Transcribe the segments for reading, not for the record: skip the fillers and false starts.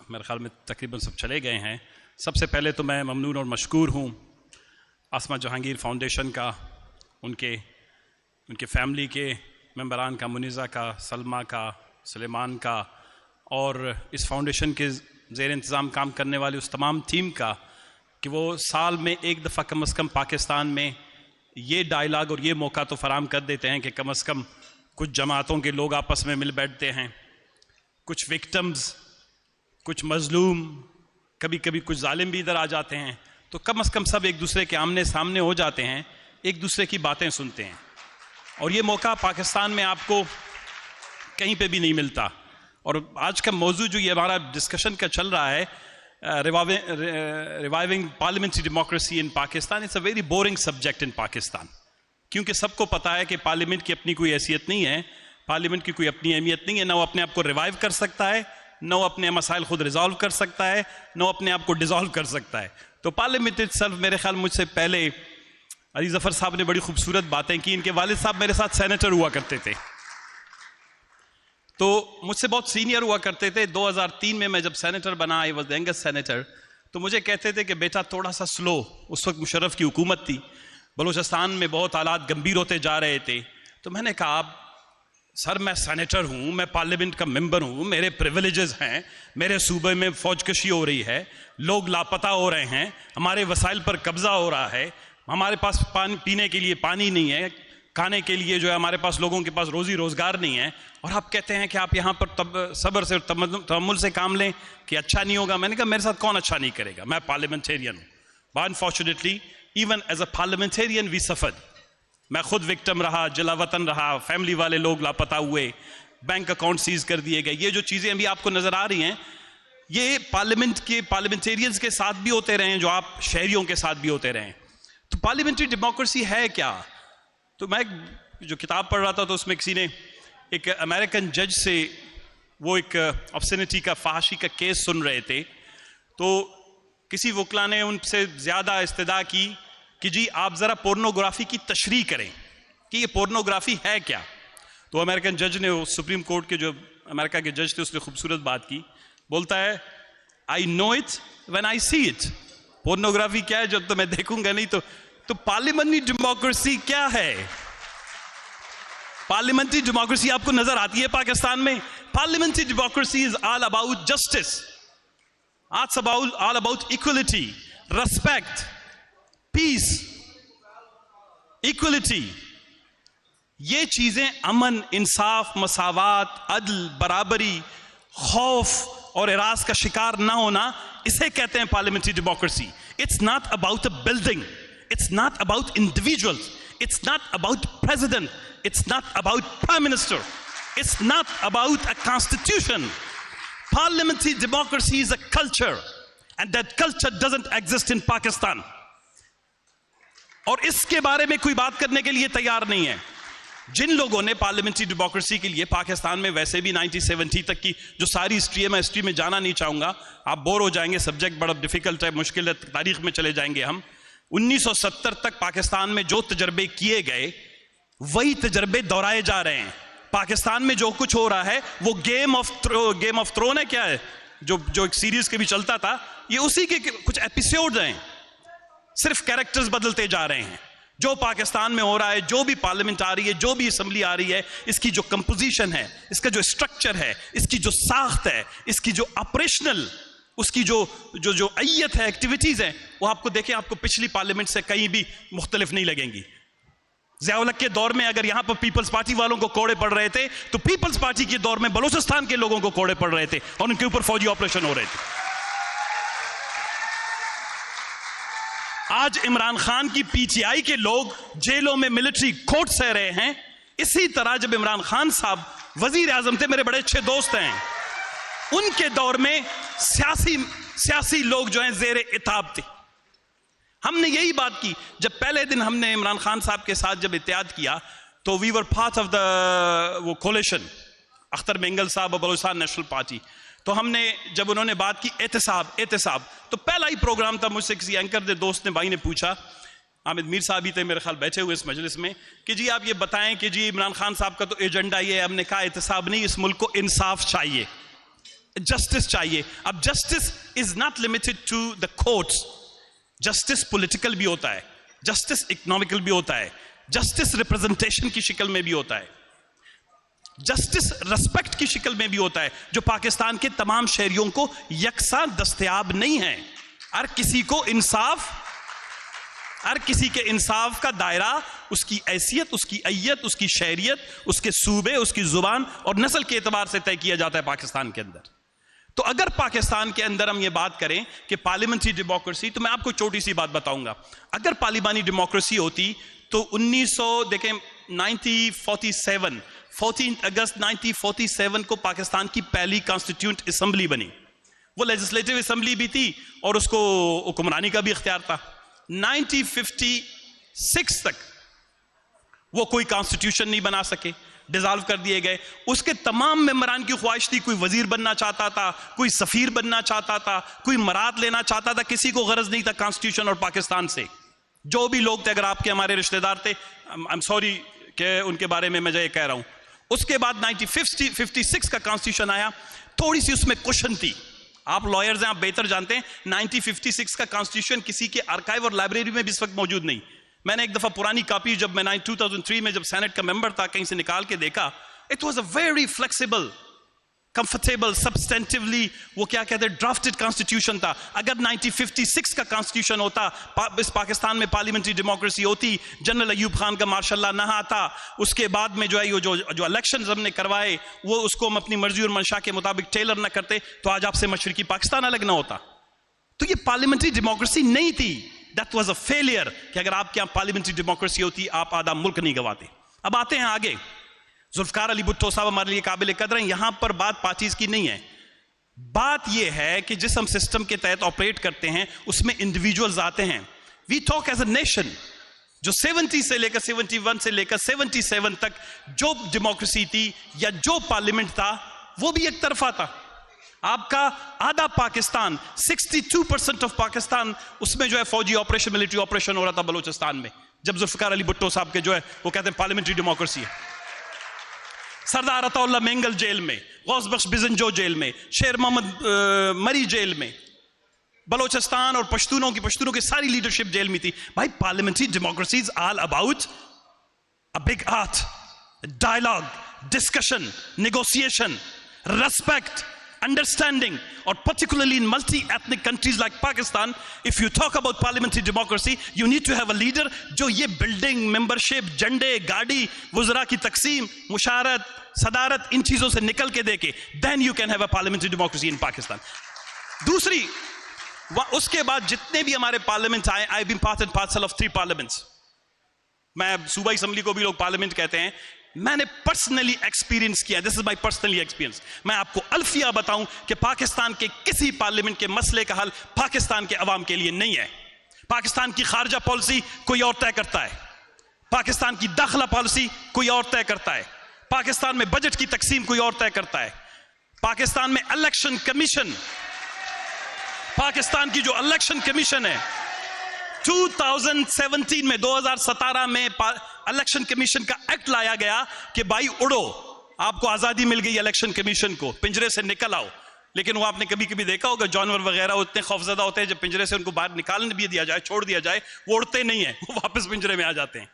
میرے خیال میں تقریباً سب چلے گئے ہیں. سب سے پہلے تو میں ممنون اور مشکور ہوں آسما جہانگیر فاؤنڈیشن کا، ان کے فیملی کے ممبران کا، منیزہ کا، سلمہ کا، سلیمان کا، اور اس فاؤنڈیشن کے زیر انتظام کام کرنے والے اس تمام ٹیم کا کہ وہ سال میں ایک دفعہ کم از کم پاکستان میں یہ ڈائلاگ اور یہ موقع تو فراہم کر دیتے ہیں کہ کم از کم کچھ جماعتوں کے لوگ آپس میں مل بیٹھتے ہیں، کچھ وکٹمز، کچھ مظلوم، کبھی کبھی کچھ ظالم بھی ادھر آ جاتے ہیں، تو کم از کم سب ایک دوسرے کے آمنے سامنے ہو جاتے ہیں، ایک دوسرے کی باتیں سنتے ہیں. اور یہ موقع پاکستان میں آپ کو کہیں پہ بھی نہیں ملتا. اور آج کا موضوع جو یہ ہمارا ڈسکشن کا چل رہا ہے، reviving parliamentary democracy in Pakistan, it's a very boring subject in Pakistan, کیونکہ سب کو پتہ ہے کہ پارلیمنٹ کی اپنی کوئی حیثیت نہیں ہے، پارلیمنٹ کی کوئی اپنی اہمیت نہیں ہے، نہ وہ اپنے آپ کو ریوائیو کر سکتا ہے، نہ وہ اپنے مسائل خود ریزالو کر سکتا ہے، نہ وہ اپنے آپ کو ڈیزالو کر سکتا ہے. تو پارلیمنٹ اٹسیلف، میرے خیال مجھ سے پہلے علی ظفر صاحب نے بڑی خوبصورت باتیں کی. ان کے والد صاحب میرے ساتھ سینیٹر ہوا کرتے تھے، تو مجھ سے بہت سینئر ہوا کرتے تھے. 2003 میں جب سینیٹر بنا، I was the youngest senator, تو مجھے کہتے تھے کہ بیٹا تھوڑا سا سلو. اس وقت مشرف کی حکومت تھی، بلوچستان میں بہت حالات گمبھیر ہوتے جا رہے تھے. تو میں نے کہا سر میں سینیٹر ہوں، میں پارلیمنٹ کا ممبر ہوں، میرے پریویلیجز ہیں، میرے صوبے میں فوج کشی ہو رہی ہے، لوگ لاپتہ ہو رہے ہیں، ہمارے وسائل پر قبضہ ہو رہا ہے، ہمارے پاس پینے کے لیے پانی نہیں ہے، کھانے کے لیے جو ہے ہمارے پاس لوگوں کے پاس روزی روزگار نہیں ہے، اور آپ کہتے ہیں کہ آپ یہاں پر صبر سے اور تحمل سے کام لیں کہ اچھا نہیں ہوگا. میں نے کہا میرے ساتھ کون اچھا نہیں کرے گا، میں پارلیمنٹیرین ہوں. But unfortunately even as a parliamentarian we suffered. میں خود وکٹم رہا، جلا وطن رہا، فیملی والے لوگ لاپتہ ہوئے، بینک اکاؤنٹ سیز کر دیے گئے. یہ جو چیزیں ابھی آپ کو نظر آ رہی ہیں، یہ پارلیمنٹ کے پارلیمنٹیرینز کے ساتھ بھی ہوتے رہے ہیں جو آپ شہریوں کے ساتھ بھی ہوتے رہے ہیں. تو پارلیمنٹری ڈیموکریسی ہے کیا؟ تو میں جو کتاب پڑھ رہا تھا تو اس میں کسی نے ایک امریکن جج سے وہ ایک آبسینٹی کا، فحاشی کا کیس سن رہے تھے، تو کسی وکلا نے ان سے زیادہ استدعا کی کہ جی آپ ذرا پورنوگرافی کی تشریح کریں کہ یہ پورنوگرافی ہے کیا. تو امریکن جج نے، وہ سپریم کورٹ کے جو امریکہ کے جج تھے، اس نے خوبصورت بات کی. بولتا ہے I know it when I see it. Pornography کیا ہے جب تو میں دیکھوں گا نہیں. تو پارلیمنٹری ڈیموکریسی کیا ہے؟ پارلیمنٹری ڈیموکریسی آپ کو نظر آتی ہے پاکستان میں؟ Parliamentary democracy is all about justice, all about equality, respect, peace, equality. یہ چیزیں امن، انصاف، مساوات، عدل، برابری، خوف اور اراض کا شکار نہ ہونا، اسے کہتے ہیں parliamentary democracy. It's not about a building, it's not about individuals, it's not about president, it's not about prime minister, it's not about a constitution. Parliamentary democracy is a culture, and that culture doesn't exist in Pakistan. اور اس کے بارے میں کوئی بات کرنے کے لیے تیار نہیں ہے. جن لوگوں نے پارلیمنٹری ڈیموکریسی کے لیے پاکستان میں ویسے بھی 1970 تک کی جو ساری ہسٹری ہے، میں ہسٹری میں جانا نہیں چاہوں گا، آپ بور ہو جائیں گے، سبجیکٹ بڑا ڈیفیکلٹ ہے، مشکل ہے، تاریخ میں چلے جائیں گے ہم. 1970 تک پاکستان میں جو تجربے کیے گئے وہی تجربے دہرائے جا رہے ہیں. پاکستان میں جو کچھ ہو رہا ہے وہ گیم آف تھرون ہے. کیا ہے جو ایک سیریز کے بھی چلتا تھا، یہ اسی کے کچھ ایپیسوڈ ہیں، صرف کیریکٹرز بدلتے جا رہے ہیں. جو پاکستان میں ہو رہا ہے، جو بھی پارلیمنٹ آ رہی ہے، جو بھی اسمبلی آ رہی ہے، اس کی جو کمپوزیشن ہے، اس کا جو اسٹرکچر ہے، اس کی جو ساخت ہے، اس کی جو آپریشنل، اس کی جو ایت ہے، ایکٹیویٹیز ہیں، وہ آپ کو دیکھیں، آپ کو پچھلی پارلیمنٹ سے کہیں بھی مختلف نہیں لگیں گی. ضیاء الحق کے دور میں اگر یہاں پر پیپلز پارٹی والوں کو کوڑے پڑ رہے تھے، تو پیپلز پارٹی کے دور میں بلوچستان کے لوگوں کو کوڑے پڑ رہے تھے اور ان کے اوپر فوجی آپریشن ہو رہے تھے. آج عمران خان کی پی ٹی آئی کے لوگ جیلوں میں ملٹری کوٹ سہ رہے ہیں. اسی طرح جب عمران خان صاحب وزیر اعظم تھے، میرے بڑے اچھے دوست ہیں، ان کے دور میں سیاسی لوگ جو ہیں زیر عتاب تھے. ہم نے یہی بات کی جب پہلے دن ہم نے عمران خان صاحب کے ساتھ جب اتحاد کیا، تو وی ور پارٹ آف دا وہ کولیشن، اختر مینگل صاحب اور بلوچستان نیشنل پارٹی. تو ہم نے جب انہوں نے بات کی احتساب، تو پہلا ہی پروگرام تھا، مجھ سے کسی اینکر دے دوست نے، بھائی نے پوچھا، حامد میر صاحب ہی تھے میرے خیال بیٹھے ہوئے اس مجلس میں، کہ جی آپ یہ بتائیں کہ جی عمران خان صاحب کا تو ایجنڈا یہ ہے. ہم نے کہا احتساب نہیں، اس ملک کو انصاف چاہیے. जस्टिस चाहिए। अब justice is not limited to the courts, justice political भी होता है, जस्टिस इकोनॉमिकल भी होता है, जस्टिस रिप्रेजेंटेशन की शक्ल में भी होता है, जस्टिस रिस्पेक्ट की शक्ल में भी होता है, जो पाकिस्तान के तमाम शहरियों को यकसा दस्तयाब नहीं है। हर किसी को इंसाफ, हर किसी के इंसाफ का दायरा उसकी हैसियत, उसकी अय्यत, उसकी शहरियत, उसके सूबे, उसकी जुबान और नस्ल के एतबार से तय किया जाता है पाकिस्तान के अंदर। तो अगर पाकिस्तान के अंदर हम ये बात करें कि पार्लियामेंट्री डेमोक्रेसी, तो मैं आपको छोटी सी बात बताऊंगा। अगर पार्लियामानी डेमोक्रेसी होती तो 1947 14 अगस्त 1947 को पाकिस्तान की पहली कॉन्स्टिट्यूंट असेंबली बनी। वो लेजिस्लेटिव असेंबली भी थी और उसको हुक्मरानी का भी इख्तियार था। 1956 तक वो कोई कॉन्स्टिट्यूशन नहीं बना सके, डिसॉल्व कर दिए गए। उसके तमाम मेंबरान की ख्वाहिश थी, कोई वजीर बनना चाहता था, कोई सफीर बनना चाहता था, कोई मराद लेना चाहता था, किसी को गरज नहीं था कॉन्स्टिट्यूशन और पाकिस्तान से। जो भी लोग थे, अगर आपके हमारे रिश्तेदार थे, आई एम सॉरी कि उनके बारे में मैं ये कह रहा हूं। उसके बाद 1956 का कॉन्स्टिट्यूशन आया, थोड़ी सी उसमें क्वेश्चन थी। आप लॉयर्स हैं, आप बेहतर जानते हैं, 1956 का कॉन्स्टिट्यूशन किसी के आर्काइव और लाइब्रेरी में भी इस वक्त मौजूद नहीं। मैंने एक दफा पुरानी कॉपी जब मैं 2003 में जब सेनेट का मेंबर था, कहीं से निकाल के देखा, it was a very flexible, comfortable, substantively वो क्या कहते हैं, ड्राफ्टेड कॉन्स्टिट्यूशन था। अगर 1956 का कॉन्स्टिट्यूशन होता, इस पाकिस्तान में पार्लियामेंट्री डेमोक्रेसी होती, जनरल अयूब खान का मार्शल ना आता, उसके बाद में जो है ये जो इलेक्शंस हमने करवाए वो उसको हम अपनी मर्जी और मंशा के मुताबिक टेलर ना करते, तो आज आपसे मशरकी पाकिस्तान अलग ना होता। तो ये पार्लियामेंट्री डेमोक्रेसी नहीं थी। दैट वाज अ फेलियर कि अगर आपके यहां पार्लियामेंट्री डेमोक्रेसी होती, आप आधा मुल्क नहीं गवाते। अब आते हैं आगे। जुल्फकार अली भुट्टो साहब हमारे लिए काबिल कदर हैं। यहां पर बात पार्टीज की नहीं है, बात यह है कि जिस हम सिस्टम के तहत ऑपरेट करते हैं उसमें इंडिविजुअल्स आते हैं। We talk as a nation. जो 70 से लेकर 71 से लेकर 77 तक जो डेमोक्रेसी थी या जो पार्लियामेंट था, वो भी एक तरफा था। आपका आधा पाकिस्तान, 62% ऑफ पाकिस्तान, उसमें जो है फौजी ऑपरेशन, मिलिट्री ऑपरेशन हो रहा था बलूचिस्तान में, जब जुल्फकार अली भुट्टो साहब के जो है वो कहते हैं पार्लियामेंट्री डेमोक्रेसी है। सरदार अताउल्लाह मेंगल जेल में, गौस बख्श बिजनजो जेल में, शेर मोहम्मद मरी जेल में, बलोचिस्तान और पश्तूनों की सारी लीडरशिप जेल में थी। भाई parliamentary democracy is all about a big art, dialogue, discussion, negotiation, respect, understanding, or particularly in multi-ethnic countries like Pakistan, if you talk about parliamentary democracy, you need to have a leader जो ये building, membership, झंडे, गाड़ी, वज़रा की तकसीम, मुशारत, सदारत, इन चीज़ों से निकल के देके, then you can have a parliamentary democracy in Pakistan. दूसरी, उसके बाद जितने भी हमारे पार्लियामेंट आए, I've been part and parcel of 3 parliaments. मैं सूबाई असम्बली को भी लोग पार्लियामेंट कहते हैं। मैंने पर्सनली एक्सपीरियंस किया, this is my personally experience. मैं आपको अल्फिया बताऊं कि पाकिस्तान के किसी पार्लियामेंट के मसले का हल पाकिस्तान के अवाम के लिए नहीं है। पाकिस्तान की खारजा पॉलिसी कोई और तय करता है, पाकिस्तान की दाखिला पॉलिसी कोई और तय करता है, पाकिस्तान में बजट की तकसीम कोई और तय करता है, पाकिस्तान में इलेक्शन कमीशन, पाकिस्तान की जो इलेक्शन कमीशन है 2017 में 2017 में इलेक्शन कमीशन का एक्ट लाया गया कि भाई उड़ो, आपको आजादी मिल गई इलेक्शन कमीशन को, पिंजरे से निकल आओ। लेकिन वो आपने कभी कभी देखा होगा, जानवर वगैरह उतने खौफजदा होते हैं, जब पिंजरे से उनको बाहर निकालने भी दिया जाए, छोड़ दिया जाए, वो उड़ते नहीं है, वो वापस पिंजरे में आ जाते हैं।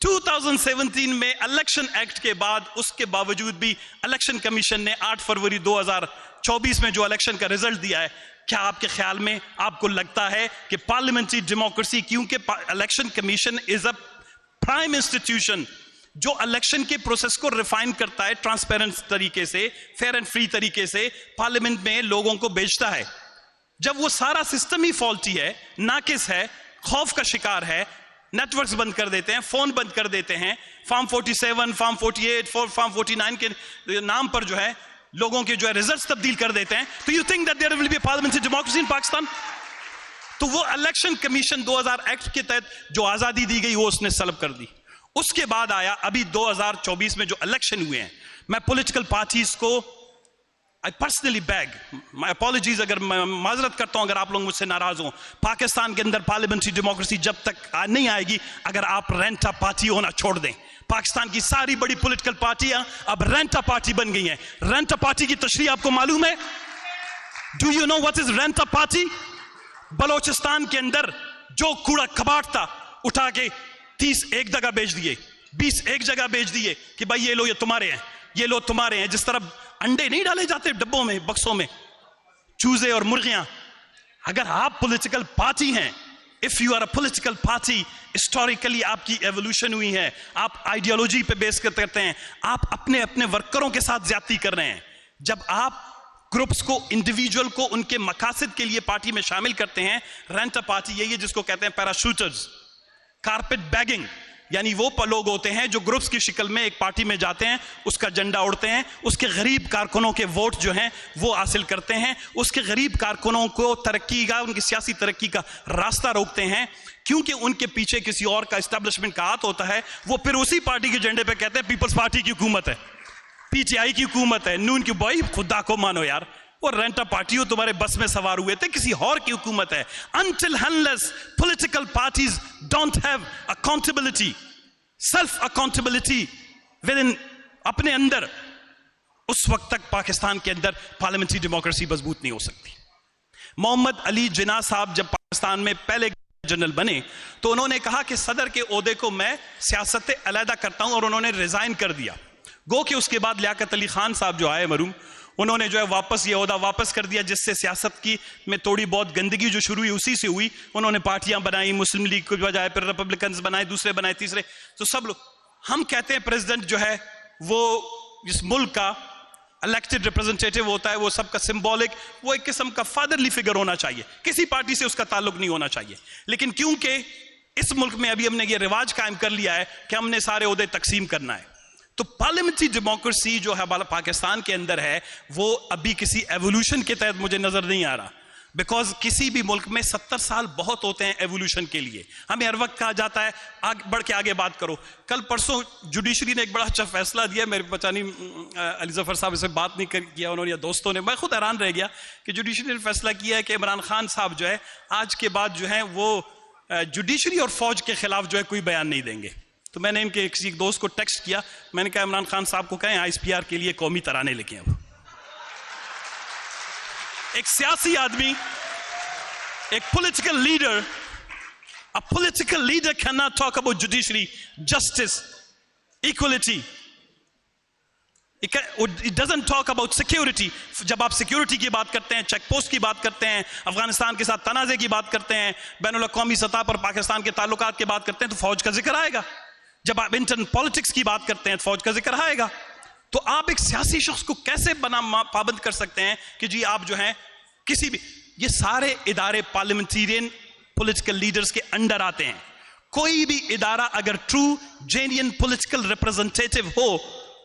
2017 में इलेक्शन एक्ट के बाद, उसके बावजूद भी इलेक्शन कमीशन ने 8 फरवरी 2024 में जो इलेक्शन का रिजल्ट दिया है, क्या आपके ख्याल में आपको लगता है कि पार्लियामेंट्री डेमोक्रेसी, क्योंकि election commission is a prime institution जो इलेक्शन के प्रोसेस को रिफाइन करता है, ट्रांसपेरेंट तरीके से, फेयर एंड फ्री तरीके से पार्लियामेंट में लोगों को भेजता है, जब वो सारा सिस्टम ही फॉल्टी है, नाकिस है, खौफ का शिकार है, नेटवर्क्स बंद कर देते हैं, फोन बंद कर देते हैं, फॉर्म 47, फॉर्म 48, फॉर्म 49 के नाम पर जो है लोगों के जो है रिजल्ट्स तब्दील कर देते हैं, तो you think that there will be parliamentary democracy in Pakistan? तो वो इलेक्शन कमीशन 2000 एक्ट के तहत जो आजादी दी गई वो उसने सल्ब कर दी। उसके बाद आया अभी 2024 में जो इलेक्शन हुए हैं, मैं पॉलिटिकल पार्टीज को I personally bag my apologies, अगर मैं माजरत करता हूं अगर आप लोग मुझसे नाराज हो। पाकिस्तान के अंदर पार्लियामेंट्री डेमोक्रेसी जब तक नहीं आएगी अगर आप रेंटा पार्टी होना छोड़ दें। पाकिस्तान की सारी बड़ी पॉलिटिकल पार्टियां अब रेंटा पार्टी बन गई हैं। रेंटा पार्टी की तशरीह आपको मालूम है? Do you know what is rent a party? Balochistan के अंदर जो कूड़ा कबाड़ था उठा के 30 एक जगह बेच दिए, 20 एक जगह बेच दिए कि भाई ये लो, ये तुम्हारे हैं, ये लो तुम्हारे हैं। जिस तरह अंडे नहीं डाले जाते डब्बों में, बक्सों में, चूजे और मुर्गियां, अगर आप पॉलिटिकल पार्टी हैं, if you are a political party, historically आपकी एवोल्यूशन हुई है, आप आइडियोलॉजी पे बेस करते हैं, आप अपने अपने वर्करों के साथ ज्यादती कर रहे हैं। जब आप ग्रुप्स को, इंडिविजुअल को उनके मकासद के लिए पार्टी में शामिल करते हैं, रेंट अ पार्टी यही है जिसको कहते हैं पैराशूटर्स, कारपेट बैगिंग, यानी वो लोग होते हैं जो ग्रुप्स की शक्ल में एक पार्टी में जाते हैं, उसका झंडा उड़ते हैं, उसके गरीब कारकुनों के वोट जो हैं वो हासिल करते हैं, उसके गरीब कारकुनों को तरक्की का, उनकी सियासी तरक्की का रास्ता रोकते हैं, क्योंकि उनके पीछे किसी और का एस्टेब्लिशमेंट का हाथ होता है। वो फिर उसी पार्टी के झंडे पे कहते हैं पीपल्स पार्टी की हुकूमत है, पीटीआई की हुकूमत है, नून की। भाई खुदा को मानो यार, वो रेंटा पार्टी हो, तुम्हारे बस में सवार हुए थे, किसी और की हुकूमत है। Until unless political parties don't have accountability, self accountability within अपने अंदर, उस वक्त तक पाकिस्तान के अंदर पार्लियामेंट्री डेमोक्रेसी मजबूत नहीं हो सकती। मोहम्मद अली जिन्ना साहब जब पाकिस्तान में पहले जनरल बने तो उन्होंने कहा कि सदर के ओहदे को मैं सियासत से अलहदा करता हूं, और उन्होंने रिजाइन कर दिया। गो कि उसके बाद लियाकत अली खान साहब जो आए मरूम, उन्होंने जो है वापस ये ओहदा वापस कर दिया, जिससे सियासत की में थोड़ी बहुत गंदगी जो शुरू हुई उसी से हुई। उन्होंने पार्टियां बनाई, मुस्लिम लीग को बजाय फिर रिपब्लिकन्स बनाए, दूसरे बनाए, तीसरे, तो सब लोग। हम कहते हैं प्रेसिडेंट जो है वो इस मुल्क का इलेक्टेड रिप्रेजेंटेटिव होता है, वो सबका सिंबॉलिक, वो एक किस्म का फादरली फिगर होना चाहिए, किसी पार्टी से उसका ताल्लुक नहीं होना चाहिए। लेकिन क्योंकि इस मुल्क में अभी हमने ये रिवाज कायम कर लिया है कि हमने सारे ओहदे तकसीम करना है, तो पार्लियामेंट्री डेमोक्रेसी जो है पाकिस्तान के अंदर है, वो अभी किसी एवोल्यूशन के तहत मुझे नजर नहीं आ रहा। बिकॉज किसी भी मुल्क में 70 साल बहुत होते हैं एवोल्यूशन के लिए। हमें हर वक्त कहा जाता है बढ़ के आगे बात करो। कल परसों जुडिशरी ने एक बड़ा अच्छा फैसला दिया, मेरे पता नहीं अली जफर साहब इसे बात नहीं किया उन्होंने या दोस्तों ने, मैं खुद हैरान रह गया कि जुडिशरी ने फैसला किया है कि इमरान खान साहब जो है आज के बाद जो है वो जुडिशरी और फौज के खिलाफ जो है कोई बयान नहीं देंगे। तो मैंने इनके किसी दोस्त को टेक्स्ट किया, मैंने कहा इमरान खान साहब को कहें ISPR के लिए कौमी तराने लिखें। अब एक सियासी आदमी, एक political leader, a political leader cannot talk about judiciary, justice, equality. It doesn't talk about security. जब आप सिक्योरिटी की बात करते हैं, चेक पोस्ट की बात करते हैं, अफगानिस्तान के साथ तनाज़े की बात करते हैं, बैनुल अक़वामी सतह पर पाकिस्तान के ताल्लुकात की बात करते हैं, तो फौज का जिक्र आएगा। जब आप इंटरन पॉलिटिक्स की बात करते हैं तो फौज का जिक्र आएगा। तो आप एक सियासी शख्स को कैसे पाबंद कर सकते हैं कि जी आप जो हैं किसी भी, ये सारे इदारे पार्लियामेंटेरियन पॉलिटिकल लीडर्स के अंडर आते हैं। कोई भी इदारा अगर ट्रू जेन्युइन पॉलिटिकल रिप्रेजेंटेटिव हो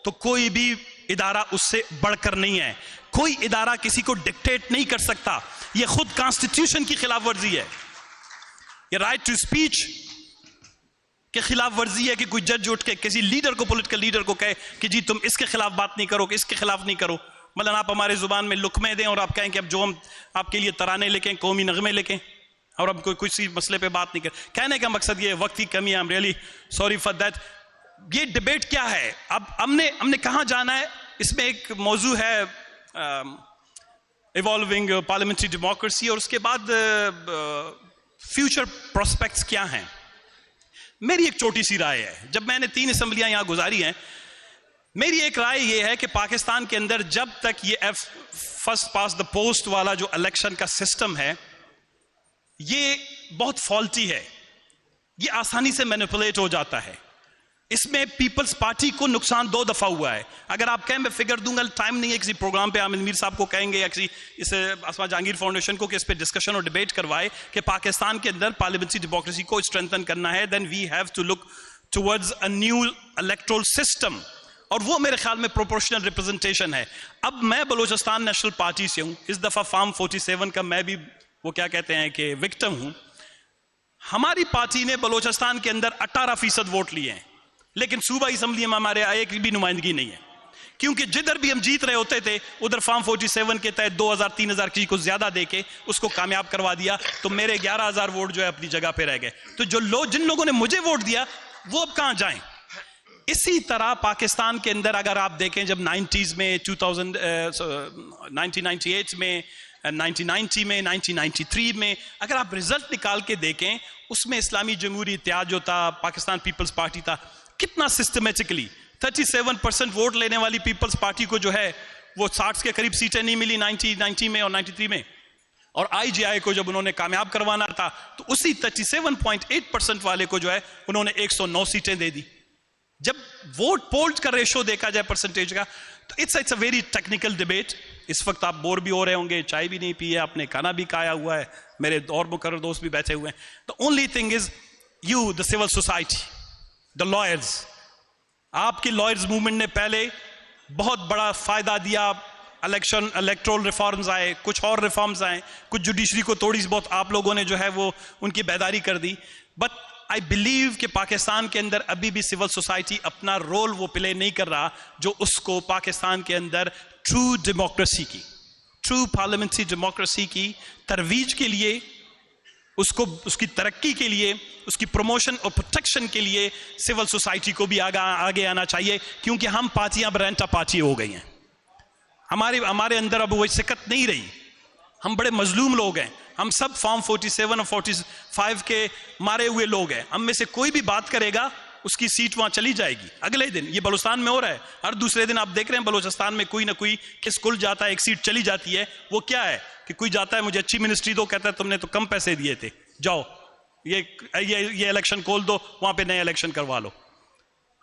तो कोई भी इदारा उससे बढ़कर नहीं है। कोई इदारा किसी को डिक्टेट नहीं कर सकता, ये खुद कॉन्स्टिट्यूशन की खिलाफ वर्जी है। ये राइट टू स्पीच के खिलाफ वर्जी है कि कोई जज उठ के किसी लीडर को, पॉलिटिकल लीडर को कहे कि जी तुम इसके खिलाफ बात नहीं करो, इसके खिलाफ नहीं करो। मतलब आप हमारे जुबान में लुकमे दें और आप कहें कि अब जो हम आपके लिए तराने लेकें, कौमी नगमे लेकें, और अब कोई किसी मसले पे बात नहीं कर। कहने का मकसद ये वक्त की कमी है, I am really sorry for that. ये डिबेट क्या है, अब हमने कहाँ जाना है, इसमें एक मौजू है इवॉल्विंग पार्लियामेंट्री डेमोक्रेसी, और उसके बाद फ्यूचर प्रोस्पेक्ट्स क्या हैं। मेरी एक छोटी सी राय है, जब मैंने 3 असम्बलियां यहां गुजारी हैं, मेरी एक राय यह है कि पाकिस्तान के अंदर जब तक ये फर्स्ट पास द पोस्ट वाला जो इलेक्शन का सिस्टम है ये बहुत फॉल्टी है, ये आसानी से मैनिपुलेट हो जाता है। इसमें पीपल्स पार्टी को नुकसान 2 दफा हुआ है। अगर आप कहें मैं फिगर दूंगा, टाइम नहीं है किसी प्रोग्राम पे आमिर मीर साहब को कहेंगे या किसी इस आसमा जहांगीर फाउंडेशन को कि इस पे डिस्कशन और डिबेट करवाए कि पाकिस्तान के अंदर पार्लियामेंट्री डेमोक्रेसी को स्ट्रेंथन करना है, then we have to look towards a new electoral system, और वो मेरे ख्याल में प्रोपोर्शनल रिप्रेजेंटेशन है। अब मैं बलूचिस्तान नेशनल पार्टी से हूं, इस दफा फॉर्म 47 का मैं भी वो क्या कहते हैं कि विक्टिम हूं। हमारी पार्टी ने बलूचिस्तान के अंदर 18% वोट लिए हैं, लेकिन सूबा असम्बली में हमारे एक भी नुमाइंदगी नहीं है, क्योंकि जिधर भी हम जीत रहे होते थे उधर फॉर्म 47 के तहत 2000-3000 किसी को ज्यादा देके उसको कामयाब करवा दिया, तो मेरे 11,000 वोट जो है अपनी जगह पे रह गए। तो जिन लोगों ने मुझे वोट दिया वो अब कहां जाएं? اسی طرح پاکستان کے اندر اگر آپ دیکھیں جب 90s میں 1998 میں 1990 میں 1993 میں اگر آپ رزلٹ نکال کے دیکھیں اس میں اسلامی جمہوری اتحاد جو تھا پاکستان پیپلز پارٹی تھا کتنا سسٹمیٹکلی 37% ووٹ لینے والی پیپلز پارٹی کو جو ہے وہ 60 کے قریب سیٹیں نہیں ملی 90 میں اور 93 میں اور آئی جے آئی کو جب انہوں نے کامیاب کروانا تھا تو اسی 37.8% والے کو جو ہے انہوں نے 109 سیٹیں دے دی. جب ووٹ پولز کا ریشو دیکھا جائے پرسنٹیج کا تو it's a very technical debate. اس وقت آپ بور بھی ہو رہے ہوں گے, چائے بھی نہیں پی ہے, آپ نے کھانا بھی کھایا ہوا ہے, میرے اور مقرر دوست بھی بیٹھے ہوئے ہیں. The only thing is you, the civil society, the lawyers, آپ کی لائرز موومنٹ نے پہلے بہت بڑا فائدہ دیا. الیکٹرول ریفارمز آئے, کچھ اور ریفارمز آئے, کچھ جوڈیشری کو تھوڑی سی بہت آپ لوگوں نے جو ہے وہ ان کی بیداری کر دی. بٹ آئی بلیو کہ پاکستان کے اندر ابھی بھی سول سوسائٹی اپنا رول وہ پلے نہیں کر رہا جو اس کو پاکستان کے اندر ٹرو ڈیموکریسی کی, ٹرو پارلیمنٹری ڈیموکریسی کی ترویج کے لیے, اس کی ترقی کے لیے, اس کی پروموشن اور پروٹیکشن کے لیے سول سوسائٹی کو بھی آگے آنا چاہیے. کیونکہ ہم پارٹیاں برینٹا پارٹی ہو گئی ہیں, ہمارے اندر اب وہ سکت نہیں رہی. ہم بڑے مظلوم لوگ ہیں, ہم سب فارم 47 اور 45 کے مارے ہوئے لوگ ہیں. ہم میں سے کوئی بھی بات کرے گا اس کی سیٹ وہاں چلی جائے گی اگلے دن. یہ بلوچستان میں ہو رہا ہے, ہر دوسرے دن آپ دیکھ رہے ہیں بلوچستان میں کوئی نہ کوئی کس کل جاتا ہے, ایک سیٹ چلی جاتی ہے. وہ کیا ہے کہ کوئی جاتا ہے مجھے اچھی منسٹری دو, کہتا ہے تم نے تو کم پیسے دیے تھے, جاؤ یہ الیکشن کھول دو, وہاں پہ نئے الیکشن کروا لو.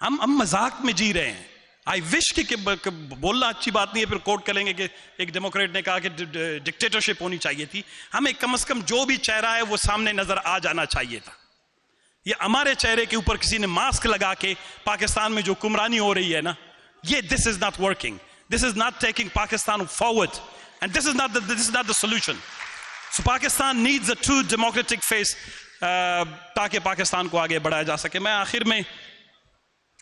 ہم مذاق میں جی رہے ہیں. آئی وش کہ بولنا اچھی بات نہیں ہے, پھر کوٹ کریں گے کہ ایک ڈیموکریٹ نے کہا کہ ڈکٹیٹرشپ ہونی چاہیے تھی. ہمیں کم از کم جو بھی چہرہ ہے وہ سامنے نظر آ جانا چاہیے تھا. یہ ہمارے چہرے کے اوپر کسی نے ماسک لگا کے پاکستان میں جو حکمرانی ہو رہی ہے نا, یہ this is not working, this is not taking Pakistan forward, and this is not the solution. So Pakistan needs a true democratic face تاکہ پاکستان کو آگے بڑھایا جا سکے. میں آخر میں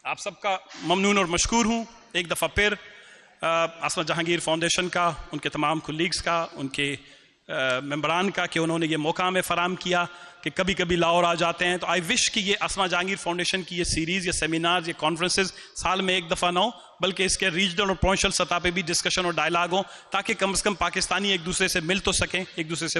آپ سب کا ممنون اور مشکور ہوں ایک دفعہ پھر, عاصمہ جہانگیر فاؤنڈیشن کا, ان کے تمام کولیگز کا, ان کے ممبران کا, کہ انہوں نے یہ موقع ہمیں فراہم کیا کہ کبھی کبھی لاہور آ جاتے ہیں. تو آئی وش کہ یہ عاصمہ جہانگیر فاؤنڈیشن کی یہ سیریز, یہ سیمینارز, یہ کانفرنسز سال میں ایک دفعہ نہ ہو, بلکہ اس کے ریجنل اور پروونشل سطح پہ بھی ڈسکشن اور ڈائلاگ ہوں, تاکہ کم از کم پاکستانی ایک دوسرے سے مل تو سکیں, ایک دوسرے سے